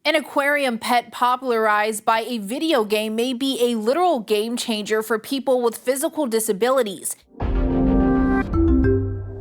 An aquarium pet popularized by a video game may be a literal game changer for people with physical disabilities.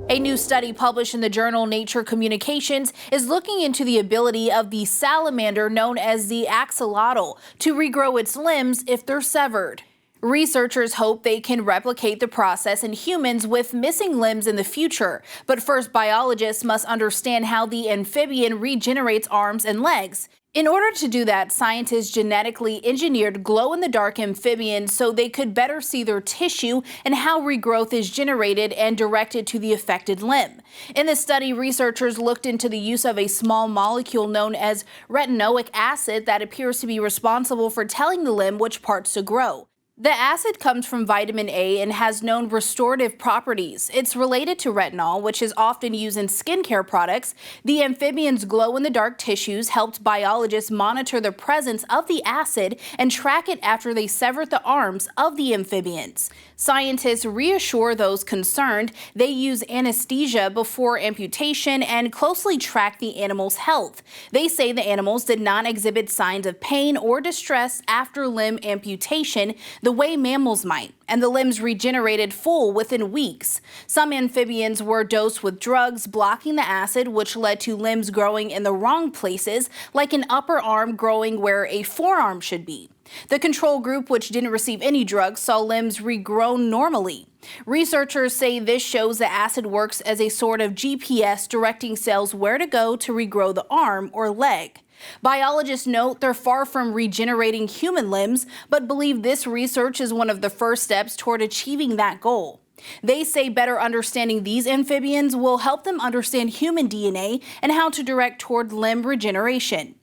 A new study published in the journal Nature Communications is looking into the ability of the salamander known as the axolotl to regrow its limbs if they're severed. Researchers hope they can replicate the process in humans with missing limbs in the future, but first biologists must understand how the amphibian regenerates arms and legs. In order to do that, scientists genetically engineered glow-in-the-dark amphibians so they could better see their tissue and how regrowth is generated and directed to the affected limb. In this study, researchers looked into the use of a small molecule known as retinoic acid that appears to be responsible for telling the limb which parts to grow. The acid comes from vitamin A and has known restorative properties. It's related to retinol, which is often used in skincare products. The amphibian's glow-in-the-dark tissues helped biologists monitor the presence of the acid and track it after they severed the arms of the amphibians. Scientists reassure those concerned they use anesthesia before amputation and closely track the animal's health. They say the animals did not exhibit signs of pain or distress after limb amputation the way mammals might, and the limbs regenerated full within weeks. Some amphibians were dosed with drugs blocking the acid, which led to limbs growing in the wrong places, like an upper arm growing where a forearm should be. The control group, which didn't receive any drugs, saw limbs regrow normally. Researchers say this shows the acid works as a sort of GPS directing cells where to go to regrow the arm or leg. Biologists note they're far from regenerating human limbs, but believe this research is one of the first steps toward achieving that goal. They say better understanding these amphibians will help them understand human DNA and how to direct toward limb regeneration.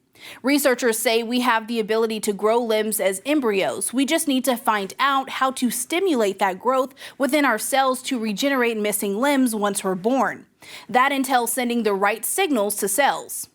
Researchers say we have the ability to grow limbs as embryos. We just need to find out how to stimulate that growth within our cells to regenerate missing limbs once we're born. That entails sending the right signals to cells.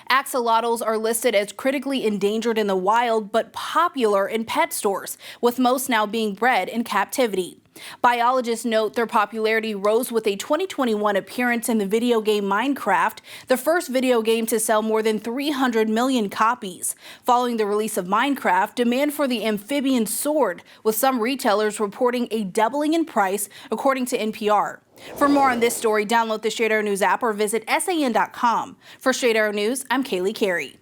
Axolotls are listed as critically endangered in the wild, but popular in pet stores, with most now being bred in captivity. Biologists note their popularity rose with a 2021 appearance in the video game Minecraft, the first video game to sell more than 300 million copies. Following the release of Minecraft, demand for the amphibian soared, with some retailers reporting a doubling in price, according to NPR. For more on this story, download the Straight Arrow News app or visit san.com. For Straight Arrow News, I'm Kaylee Carey.